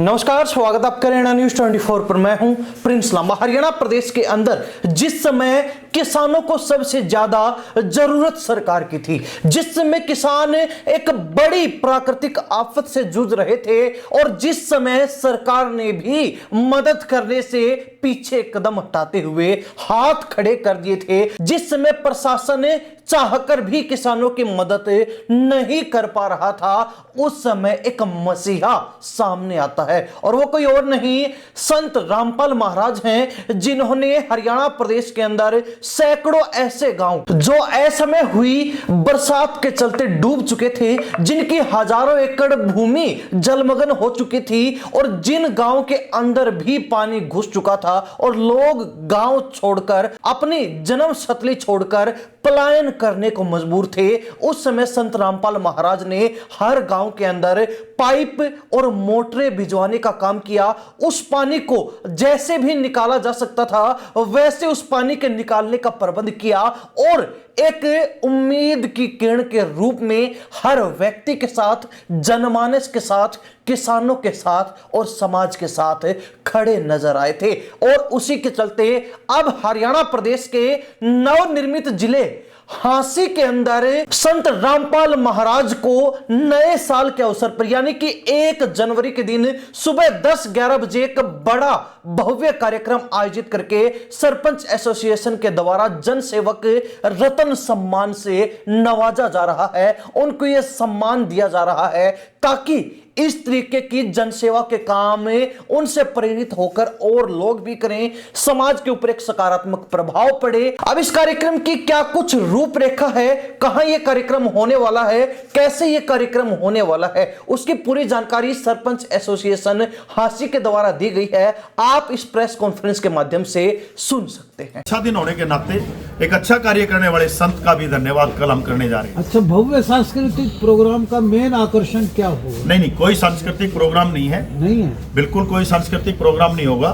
नमस्कार, स्वागत आपका हरियाणा न्यूज 24 पर। मैं हूं प्रिंस लांबा। हरियाणा प्रदेश के अंदर जिस समय किसानों को सबसे ज्यादा जरूरत सरकार की थी, जिस समय किसान एक बड़ी प्राकृतिक आफत से जूझ रहे थे और जिस समय सरकार ने भी मदद करने से पीछे कदम हटाते हुए हाथ खड़े कर दिए थे, जिस समय प्रशासन चाहकर भी किसानों की मदद नहीं कर पा रहा था, उस समय एक मसीहा सामने आता है और वो कोई और नहीं संत रामपाल महाराज हैं, जिन्होंने हरियाणा प्रदेश के अंदर सैकड़ों ऐसे गांव जो असमय हुई बरसात के चलते डूब चुके थे, जिनकी हजारों एकड़ भूमि जलमग्न हो चुकी थी और जिन गांव के अंदर भी पानी घुस चुका था और लोग गांव छोड़कर अपनी जन्म स्थली छोड़कर पलायन करने को मजबूर थे, उस समय संत रामपाल महाराज ने हर गांव के अंदर पाइप और मोटरें भिजवाने का काम किया। उस पानी को जैसे भी निकाला जा सकता था वैसे उस पानी के निकालने का प्रबंध किया और एक उम्मीद की किरण के रूप में हर व्यक्ति के साथ, जनमानस के साथ, किसानों के साथ और समाज के साथ खड़े नजर आए थे। और उसी के चलते अब हरियाणा प्रदेश के नवनिर्मित जिले हांसी के अंदर संत रामपाल महाराज को नए साल के अवसर पर यानी कि 1 जनवरी के दिन सुबह 10-11 बजे एक बड़ा भव्य कार्यक्रम आयोजित करके सरपंच एसोसिएशन के द्वारा जन सेवक रत्न सम्मान से नवाजा जा रहा है। उनको यह सम्मान दिया जा रहा है ताकि इस तरीके की जनसेवा के काम में उनसे प्रेरित होकर और लोग भी करें, समाज के ऊपर एक सकारात्मक प्रभाव पड़े। अब इस कार्यक्रम की क्या कुछ रूपरेखा है, कहां यह कार्यक्रम होने वाला है, कैसे यह कार्यक्रम होने वाला है, उसकी पूरी जानकारी सरपंच एसोसिएशन हांसी के द्वारा दी गई है। आप इस प्रेस कॉन्फ्रेंस के माध्यम से सुन सकते हैं। अच्छा दिन होने के नाते एक अच्छा कार्य करने वाले संत का भी धन्यवाद कल हम करने जा रहे हैं। अच्छा, भव्य सांस्कृतिक प्रोग्राम का मेन आकर्षण क्या होगा? नहीं, कोई सांस्कृतिक प्रोग्राम नहीं है। नहीं है, बिल्कुल कोई सांस्कृतिक प्रोग्राम नहीं होगा।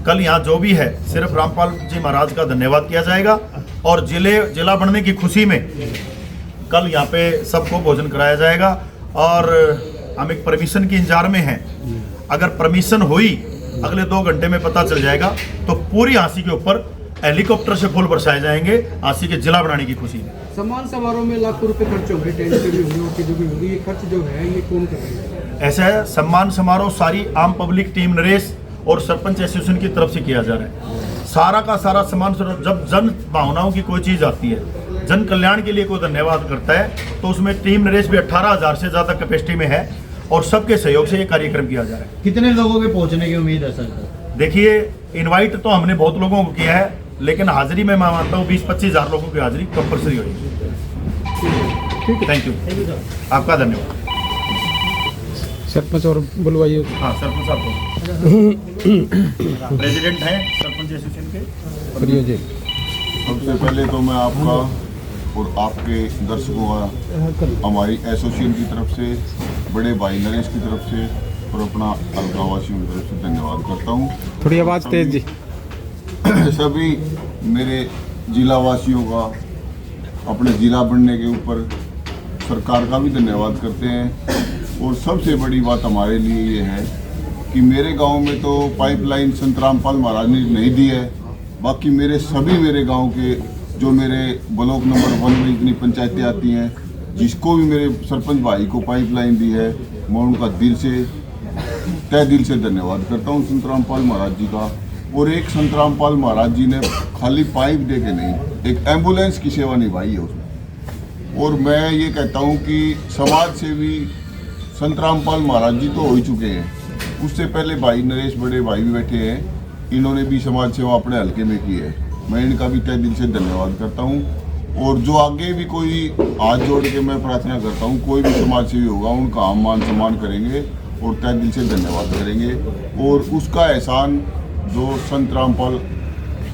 कल यहाँ जो भी है सिर्फ रामपाल जी महाराज का धन्यवाद किया जाएगा और जिला बनने की खुशी में कल यहाँ पे सबको भोजन कराया जाएगा। और हम एक परमिशन की इंतजार में हैं। अगर परमिशन हुई अगले 2 घंटे में पता चल जाएगा तो पूरी हांसी के ऊपर हेलीकॉप्टर से फूल बरसाए जाएंगे हांसी के जिला बनाने की खुशी में। सम्मान समारोह में लाखों रुपए खर्च होंगे, टेंट पे भी होंगे और जो भी होगी, ये खर्च जो है ये कौन करेगा? ऐसा है, सम्मान समारोह सारी आम पब्लिक टीम नरेश और सरपंच एसोसिएशन की तरफ से किया जा रहा है। सारा का सारा सम्मान जब जन भावनाओं की कोई चीज आती है, जन कल्याण के लिए कोई धन्यवाद करता है, तो उसमें टीम नरेश भी 18,000 से ज्यादा कैपेसिटी में है और सबके सहयोग से ये कार्यक्रम किया जा रहा है। कितने लोगों के पहुंचने की उम्मीद है सर? देखिए, इनवाइट तो हमने बहुत लोगों को किया है, लेकिन हाजिरी में मैं मानता हूँ 20-25 हज़ार लोगों की हाजिरी कंपल्सरी होगी। थैंक यू, आपका धन्यवाद। सरपंच और बुलवाइए। हाँ, सरपंच साहब प्रेसिडेंट हैं सरपंच एसोसिएशन के। सबसे पहले तो मैं आपका और आपके दर्शकों का हमारी एसोसिएशन की तरफ से, बड़े भाई नरेश की तरफ से और अपना अलगावासियों की तरफ से धन्यवाद करता हूँ। थोड़ी आवाज़ तेज जी। सभी मेरे जिला वासियों का अपने जिला बनने के ऊपर सरकार का भी धन्यवाद करते हैं। और सबसे बड़ी बात हमारे लिए ये है कि मेरे गांव में तो पाइपलाइन संत रामपाल महाराज ने नहीं दी है, बाकी मेरे गांव के जो मेरे ब्लॉक नंबर 1 में इतनी पंचायतें आती हैं, जिसको भी मेरे सरपंच भाई को पाइपलाइन दी है, मैं उनका तहे दिल से धन्यवाद करता हूँ संत रामपाल महाराज जी का। और एक संत रामपाल महाराज जी ने खाली पाइप दे के नहीं, एक एम्बुलेंस की सेवा निभाई है उसमें। और मैं ये कहता हूँ कि समाज सेवी संत रामपाल महाराज जी तो हो ही चुके हैं, उससे पहले भाई नरेश बड़े भाई भी बैठे हैं, इन्होंने भी समाज सेवा अपने हल्के में की है। मैं इनका भी तहे दिल से धन्यवाद करता हूँ। और जो आगे भी कोई हाथ जोड़ के मैं प्रार्थना करता हूँ, कोई भी समाज सेवी होगा उनका हम मान सम्मान करेंगे और तहे दिल से धन्यवाद करेंगे। और उसका एहसान जो संत रामपाल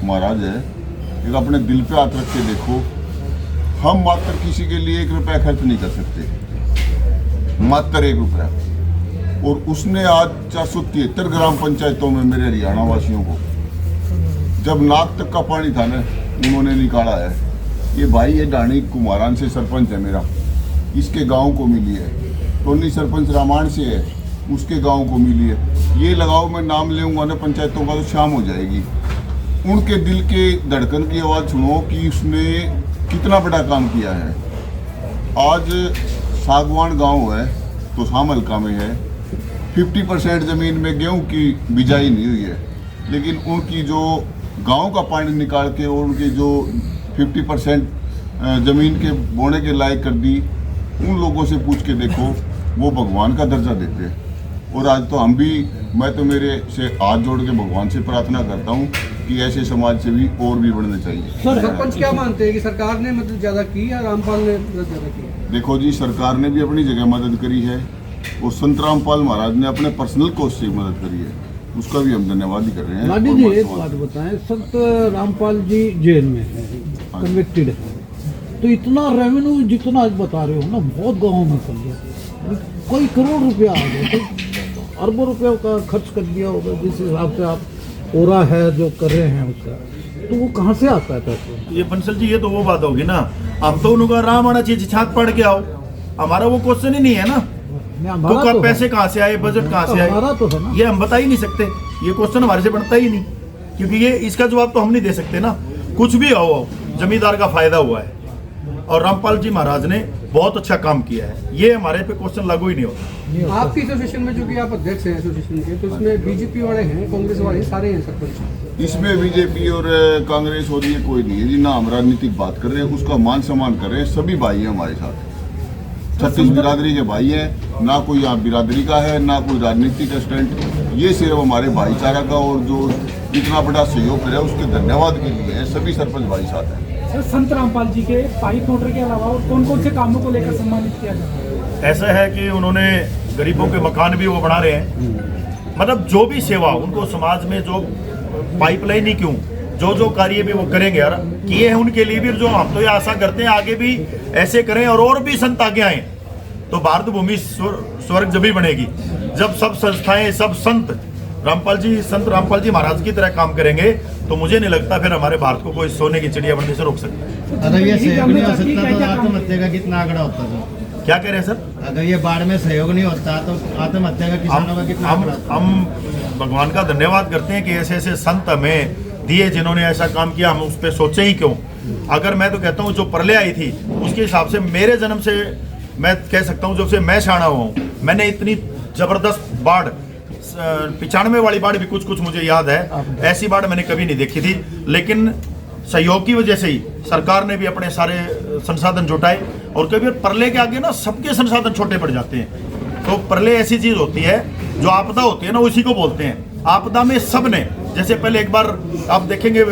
महाराज है, एक अपने दिल पे हाथ रख के देखो, हम मात्र किसी के लिए 1 रुपया खर्च नहीं कर सकते, मात्र 1 रुपया। और उसने आज 473 ग्राम पंचायतों में मेरे हरियाणा वासियों को जब नाक तक का पानी था ना, उन्होंने निकाला है। ये भाई ये डाणी कुमारान से सरपंच है मेरा, इसके गांव को मिली है। टोनी सरपंच रामायण से है, उसके गांव को मिली है। ये लगाओ मैं नाम लेऊंगा ना पंचायतों का तो शाम हो जाएगी। उनके दिल के धड़कन की आवाज़ सुनो कि उसने कितना बड़ा काम किया है। आज सागवान गांव है तो शाम हल्का में है, 50% ज़मीन में गेहूं की बिजाई नहीं हुई है, लेकिन उनकी जो गांव का पानी निकाल के और उनके जो 50% ज़मीन के बोने के लायक कर दी, उन लोगों से पूछ के देखो, वो भगवान का दर्जा देते हैं। और आज तो हम भी, मैं तो मेरे से हाथ जोड़ के भगवान से प्रार्थना करता हूँ कि ऐसे समाज से भी और भी बढ़ने चाहिए। सरपंच क्या मानते हैं कि सरकार ने मतलब ज़्यादा की या रामपाल ने ज़्यादा की? देखो जी, सरकार ने भी अपनी जगह मदद करी है और संत रामपाल महाराज ने अपने पर्सनल कोस्ट से मदद करी है, उसका भी हम धन्यवाद ही कर रहे हैं। लाडी जी एक बात बताएं, संत रामपाल जी जेल में है, कन्विक्टेड है, तो इतना रेवेन्यू जितना आज बता रहे हो ना, बहुत गाँव में कर लिया, कोई करोड़ रुपया आ गया, अरबों रुपयों का खर्च कर दिया होगा जिस हिसाब से आप ओरा है जो कर रहे हैं उसका, तो वो कहाँ से आता है पैसा? ये बंसल जी, ये तो वो बात होगी ना, हम तो उनका राम आना चाहिए, छात पढ़ के आओ, हमारा वो क्वेश्चन ही नहीं है ना। तो पैसे कहाँ से आए, बजट कहाँ से आए, तो है ना, ये हम बता ही नहीं सकते। ये क्वेश्चन हमारे से बनता ही नहीं, क्योंकि ये इसका जवाब तो हम नहीं दे सकते ना। कुछ भी हो, जमींदार का फायदा हुआ है और रामपाल जी महाराज ने बहुत अच्छा काम किया है, ये हमारे पे क्वेश्चन लागू ही नहीं होता। आपकी एसोसिएशन में जो कि आप अध्यक्ष हैं एसोसिएशन के, तो इसमें बीजेपी वाले हैं, कांग्रेस वाले सारे हैं सरपंच? इसमें बीजेपी और कांग्रेस और ये कोई नहीं है जी, ना हम राजनीतिक बात कर रहे हैं, उसका मान सम्मान कर रहे हैं। सभी भाई हैं हमारे साथ, 36 बिरादरी के भाई हैं, ना कोई यहाँ बिरादरी का है ना कोई राजनीतिक स्टैंड, ये सिर्फ हमारे भाईचारा का और जो इतना बड़ा सहयोग करे उसके धन्यवाद के लिए है। सभी सरपंच भाई साथ हैं। सर, संत रामपाल जी के पाइप मोटर के अलावा और कौन कौन से कामों को लेकर सम्मानित किया जाता है? ऐसा है कि उन्होंने गरीबों के मकान भी वो बना रहे हैं, मतलब जो भी सेवा उनको समाज में जो पाइपलाइन ही क्यों, जो जो कार्य भी वो करेंगे यार, किए हैं उनके लिए भी। जो हम तो ये आशा करते हैं आगे भी ऐसे करें और भी संत आगे आए, तो भारत भूमि स्वर्ग जब भी बनेगी, जब सब संस्थाएं सब संत संत रामपाल जी महाराज की तरह काम करेंगे, तो मुझे नहीं लगता फिर हमारे भारत को कोई सोने की चिड़िया बनने से रोक सकता है। अगर ये सहयोग नहीं हो सकता तो आत्महत्या का कितना आंकड़ा होता है? क्या कह रहे हैं सर? अगर ये बाढ़ में सहयोग नहीं होता तो आत्महत्या का किसानों का कितना आंकड़ा होता? हम भगवान का धन्यवाद करते हैं कि ऐसे ऐसे संत हमें दिए जिन्होंने ऐसा काम किया, हम उस पर सोचे ही क्यों। अगर मैं तो कहता हूँ जो प्रलय आई थी उसके हिसाब से मेरे जन्म से मैं कह सकता हूँ, जब से मैं शाना हुआ हूँ, मैंने इतनी जबरदस्त बाढ़, 95 वाली बाढ़ भी कुछ मुझे याद है, ऐसी बाढ़ मैंने कभी नहीं देखी थी। लेकिन सहयोग की वजह से ही सरकार ने भी अपने सारे संसाधन जुटाए, और कभी प्रलय के आगे ना सबके संसाधन छोटे पड़ जाते हैं। तो प्रलय ऐसी चीज होती है, जो आपदा होती है ना उसी को बोलते हैं। आपदा में सब ने, जैसे पहले एक बार आप देखेंगे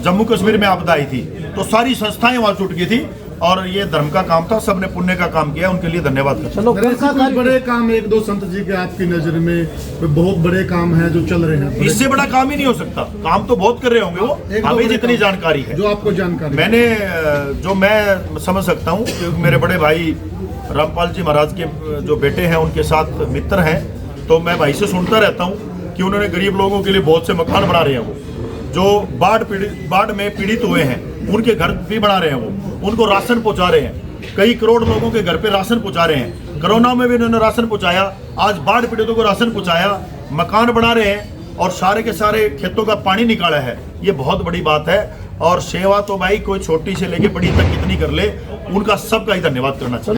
जम्मू कश्मीर में आपदा आई थी तो सारी संस्थाएं वहां जुट गई थी, और ये धर्म का काम था, सबने पुण्य का काम किया, उनके लिए धन्यवाद करता हूं। कोई बड़े काम एक दो संत जी के आपकी नजर में कोई बहुत बड़े काम हैं जो चल रहे हैं? इससे बड़ा काम ही नहीं हो सकता, काम तो बहुत कर रहे होंगे वो, हमें जितनी जानकारी है, जो आपको जानकारी, मैंने जो मैं समझ सकता हूँ, क्योंकि मेरे बड़े भाई रामपाल जी महाराज के जो बेटे हैं उनके साथ मित्र हैं, तो मैं भाई से सुनता रहता हूँ कि उन्होंने गरीब लोगों के लिए बहुत से मकान बना रहे हैं। वो जो बाढ़ में पीड़ित हुए हैं उनके घर भी बना रहे हैं, वो उनको राशन पहुंचा रहे हैं, कई करोड़ लोगों के घर पे राशन पहुंचा रहे हैं। कोरोना में भी उन्होंने राशन पहुंचाया, आज बाढ़ पीड़ितों को राशन पहुंचाया, मकान बना रहे हैं और सारे के सारे खेतों का पानी निकाला है। ये बहुत बड़ी बात है, और सेवा तो भाई कोई छोटी से लेके बड़ी तक कितनी कर ले, उनका सबका ही धन्यवाद करना चाहिए।